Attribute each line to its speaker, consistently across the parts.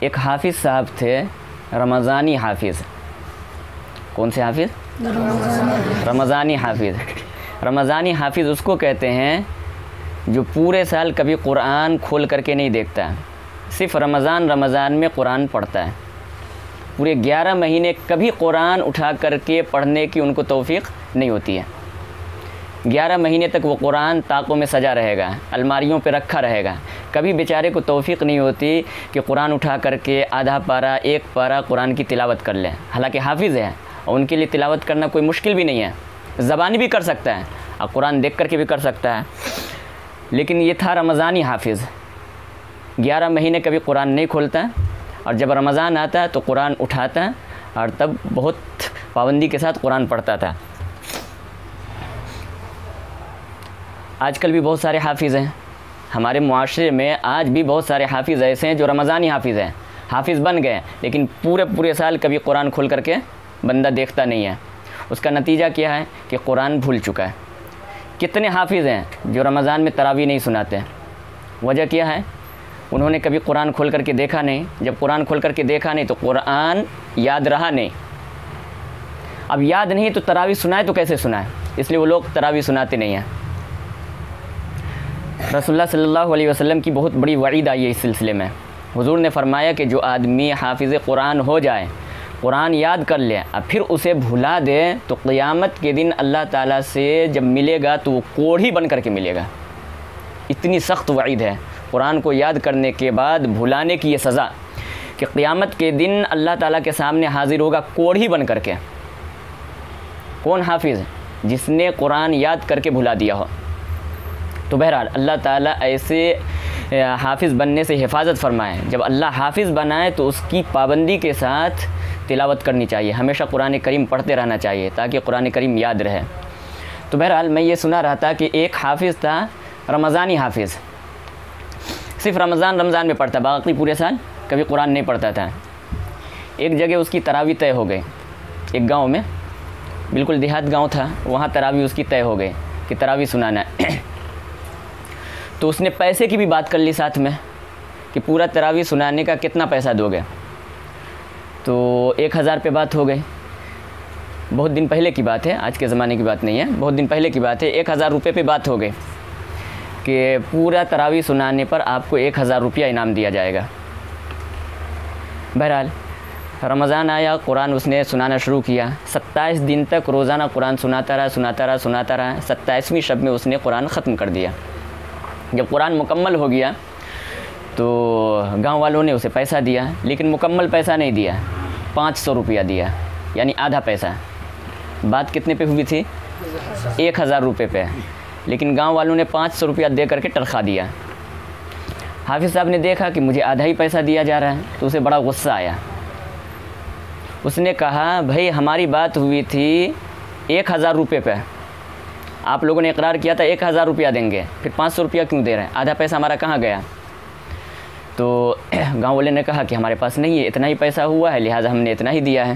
Speaker 1: एक हाफिज़ साहब थे, रमज़ानी हाफिज़। कौन से हाफिज़? रमज़ानी हाफिज़। रमज़ानी हाफिज़ उसको कहते हैं जो पूरे साल कभी कुरान खोल करके नहीं देखता, सिर्फ़ रमज़ान में कुरान पढ़ता है। पूरे 11 महीने कभी कुरान उठा करके पढ़ने की उनको तौफ़ीक़ नहीं होती है। 11 महीने तक वो कुरान ताकों में सजा रहेगा, अलमारियों पे रखा रहेगा। कभी बेचारे को तौफ़ीक़ नहीं होती कि कुरान उठा करके आधा पारा, एक पारा कुरान की तिलावत कर ले। हालांकि हाफिज़ है और उनके लिए तिलावत करना कोई मुश्किल भी नहीं है, ज़बानी भी कर सकता है और कुरान देख करके भी कर सकता है। लेकिन ये था रमज़ानी हाफिज़, 11 महीने कभी कुरान नहीं खोलता और जब रमज़ान आता है तो कुरान उठाता है और तब बहुत पाबंदी के साथ कुरान पढ़ता था। आजकल भी बहुत सारे हाफिज़ हैं हमारे मुआशरे में, आज भी बहुत सारे हाफिज़ ऐसे हैं जो रमज़ानी हाफिज़ हैं, हाफिज़ बन गए लेकिन पूरे साल कभी कुरान खोल करके बंदा देखता नहीं है। उसका नतीजा क्या है कि कुरान भूल चुका है। कितने हाफिज़ हैं जो रमज़ान में तरावी नहीं सुनाते? वजह क्या है? उन्होंने कभी कुरान खोल करके देखा नहीं। जब कुरान खोल करके देखा नहीं तो कुरान याद रहा नहीं। अब याद नहीं तो तरावी सुनाए तो कैसे सुनाए? इसलिए वो लोग तरावी सुनाते नहीं हैं। रसूलुल्लाह सल्लल्लाहु अलैहि वसल्लम की बहुत बड़ी वईद आई है इस सिलसिले में। हुज़ूर ने फरमाया कि जो आदमी हाफिज़ कुरान हो जाए, कुरान याद कर ले और फिर उसे भुला दे तो क़यामत के दिन अल्लाह ताला से जब मिलेगा तो वो कोढ़ी बन करके मिलेगा। इतनी सख्त वईद है कुरान को याद करने के बाद भुलाने की ये सज़ा कि क़यामत के दिन अल्लाह ताला के सामने हाजिर होगा कोढ़ी बन करके। कौन हाफिज़? जिसने कुरान याद करके भुला दिया हो। तो बहरहाल अल्लाह ताला ऐसे हाफिज़ बनने से हिफाजत फ़रमाए। जब अल्लाह हाफिज़ बनाए तो उसकी पाबंदी के साथ तिलावत करनी चाहिए, हमेशा कुरान करीम पढ़ते रहना चाहिए ताकि कुरान करीम याद रहे। तो बहरहाल मैं ये सुना रहा था कि एक हाफिज़ था, रमज़ानी हाफिज़, सिर्फ़ रमज़ान में पढ़ता, बाकी पूरे साल कभी कुरान नहीं पढ़ता था। एक जगह उसकी तरावी तय हो गई, एक गाँव में, बिल्कुल देहात गाँव था, वहाँ तरावी उसकी तय हो गई कि तरावी सुनाना है। तो उसने पैसे की भी बात कर ली साथ में कि पूरा तरावी सुनाने का कितना पैसा दोगे। तो 1000 पे बात हो गई। बहुत दिन पहले की बात है, आज के ज़माने की बात नहीं है, बहुत दिन पहले की बात है। 1000 रुपये पे बात हो गई कि पूरा तरावी सुनाने पर आपको 1000 रुपया इनाम दिया जाएगा। बहरहाल रमज़ान आया, कुरान उसने सुनाना शुरू किया। 27 दिन तक रोज़ाना कुरान सुनाता रहा। 27वें शब में उसने कुरान ख़त्म कर दिया। जब कुरान मुकम्मल हो गया तो गांव वालों ने उसे पैसा दिया, लेकिन मुकम्मल पैसा नहीं दिया, 500 रुपया दिया, यानी आधा पैसा। बात कितने पे हुई थी? 1000 रुपये पे, लेकिन गांव वालों ने 500 रुपया दे करके टरखा दिया। हाफिज़ साहब ने देखा कि मुझे आधा ही पैसा दिया जा रहा है तो उसे बड़ा गुस्सा आया। उसने कहा, भाई हमारी बात हुई थी 1000 रुपये पे, आप लोगों ने इकरार किया था 1000 रुपया देंगे, फिर 500 रुपया क्यों दे रहे हैं? आधा पैसा हमारा कहाँ गया? तो गांव वाले ने कहा कि हमारे पास नहीं है, इतना ही पैसा हुआ है, लिहाजा हमने इतना ही दिया है।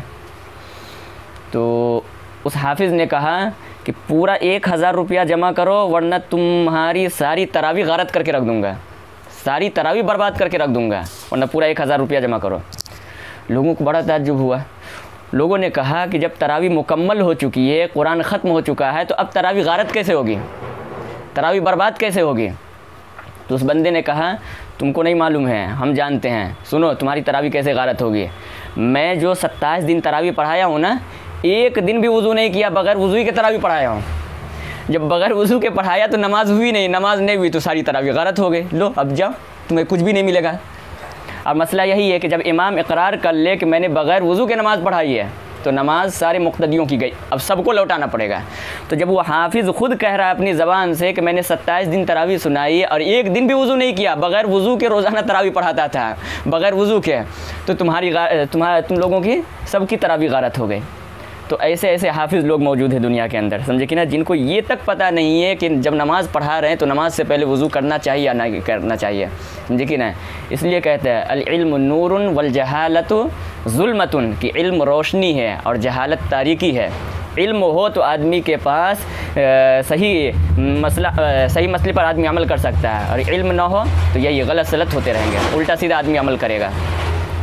Speaker 1: तो उस हाफिज़ ने कहा कि पूरा 1000 रुपया जमा करो वरना तुम्हारी सारी तरावी गारत करके रख दूँगा, सारी तरावी बर्बाद करके रख दूँगा, वरना पूरा 1000 रुपया जमा करो। लोगों को बड़ा ताज्जुब हुआ। लोगों ने कहा कि जब तरावी मुकम्मल हो चुकी है, कुरान ख़त्म हो चुका है, तो अब तरावी गारत कैसे होगी, तरावी बर्बाद कैसे होगी? तो उस बंदे ने कहा, तुमको नहीं मालूम है, हम जानते हैं, सुनो तुम्हारी तरावी कैसे गारत होगी। मैं जो 27 दिन तरावी पढ़ाया हूँ ना, एक दिन भी वज़ू नहीं किया, बग़ैर वज़ू के तरावी पढ़ाया हूँ। जब बग़ैर वज़ू के पढ़ाया तो नमाज़ हुई नहीं, नमाज़ नहीं हुई तो सारी तरावी गारत हो गई। लो अब जाओ, तुम्हें कुछ भी नहीं मिलेगा। और मसला यही है कि जब इमाम इकरार कर ले कि मैंने बग़ैर वज़ू के नमाज़ पढ़ाई है तो नमाज सारे मुक़्तदियों की गई, अब सबको लौटाना पड़ेगा। तो जब वो हाफिज़ ख़ुद कह रहा है अपनी ज़बान से कि मैंने 27 दिन तरावी सुनाई और एक दिन भी वज़ू नहीं किया, बग़ैर वज़ू के रोज़ाना तरावी पढ़ाता था बग़ैर वज़ू के, तो तुम लोगों की सबकी तरावी गारत हो गई। तो ऐसे ऐसे हाफिज़ लोग मौजूद हैं दुनिया के अंदर, समझे कि ना, जिनको ये तक पता नहीं है कि जब नमाज़ पढ़ा रहे हैं तो नमाज से पहले वज़ू करना चाहिए या ना करना चाहिए, समझे कि ना। इसलिए कहते हैं अल इल्म नूरुन वल जहालतु ज़ुल्मतुन, कि इल्म रोशनी है और जहालत तारीकी है। इल्म हो तो आदमी के पास सही मसले पर आदमी अमल कर सकता है, और इल्म ना हो तो यही गलत सलत होते रहेंगे, उल्टा सीधा आदमी अमल करेगा।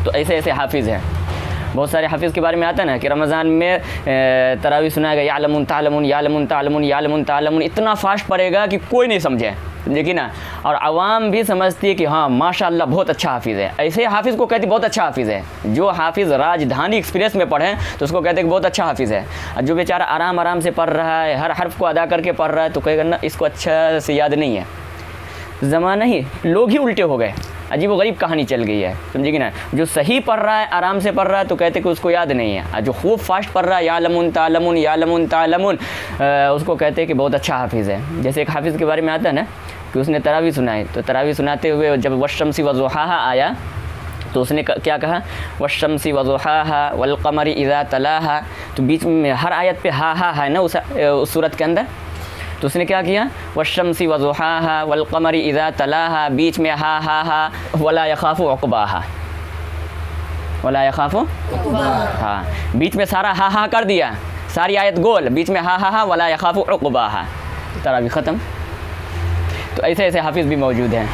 Speaker 1: तो ऐसे ऐसे हाफिज़ हैं। बहुत सारे हाफिज़ के बारे में आता है ना कि रमज़ान में तरावी सुनाएगा यालमुन तालमुन यालमुन तालमुन यालमुन तालमुन, इतना फास्ट पढ़ेगा कि कोई नहीं समझे, देखिए ना। और आवाम भी समझती है कि हाँ माशाअल्लाह बहुत अच्छा हाफिज़ है। ऐसे हाफिज़ को कहते बहुत अच्छा हाफिज़ है। जो हाफिज़ राजधानी एक्सप्रेस में पढ़े तो उसको कहते हैं कि बहुत अच्छा हाफिज़ है। और जो बेचारा आराम आराम से पढ़ रहा है, हर हर्फ को अदा करके पढ़ रहा है, तो कहेगा ना इसको अच्छा से याद नहीं है। ज़माना ही लोग ही उल्टे हो गए, अजीब व गरीब कहानी चल गई है, समझिए ना। जो सही पढ़ रहा है, आराम से पढ़ रहा है, तो कहते कि उसको याद नहीं है। और जो खूब फास्ट पढ़ रहा है यालमुन तालमुन यालमुन तालमुन, उसको कहते हैं कि बहुत अच्छा हाफिज़ है। जैसे एक हाफिज़ के बारे में आता है ना कि उसने तरावी सुनाई, तो तरावी सुनाते हुए जब वश्शम्सी वज़ुहाहा आया तो उसने क्या कहा, वश्शम्सी वज़ुहाहा वल क़मरी इज़ा तलाहा। तो बीच में हर आयत पे हा है ना उस सूरत के अंदर, तो उसने क्या किया, वश्शम्सी वज़ुहाहा वल क़मरी इज़ा तलाहा, बीच में हा वला यख़ाफ़ु उक़बाहा, वला यख़ाफ़ु हाँ, बीच में सारा हा कर दिया, सारी आयत गोल, बीच में हा वला यख़ाफ़ु उक़बाहा, तरावी ख़त्म। तो ऐसे ऐसे हाफिज़ भी मौजूद हैं।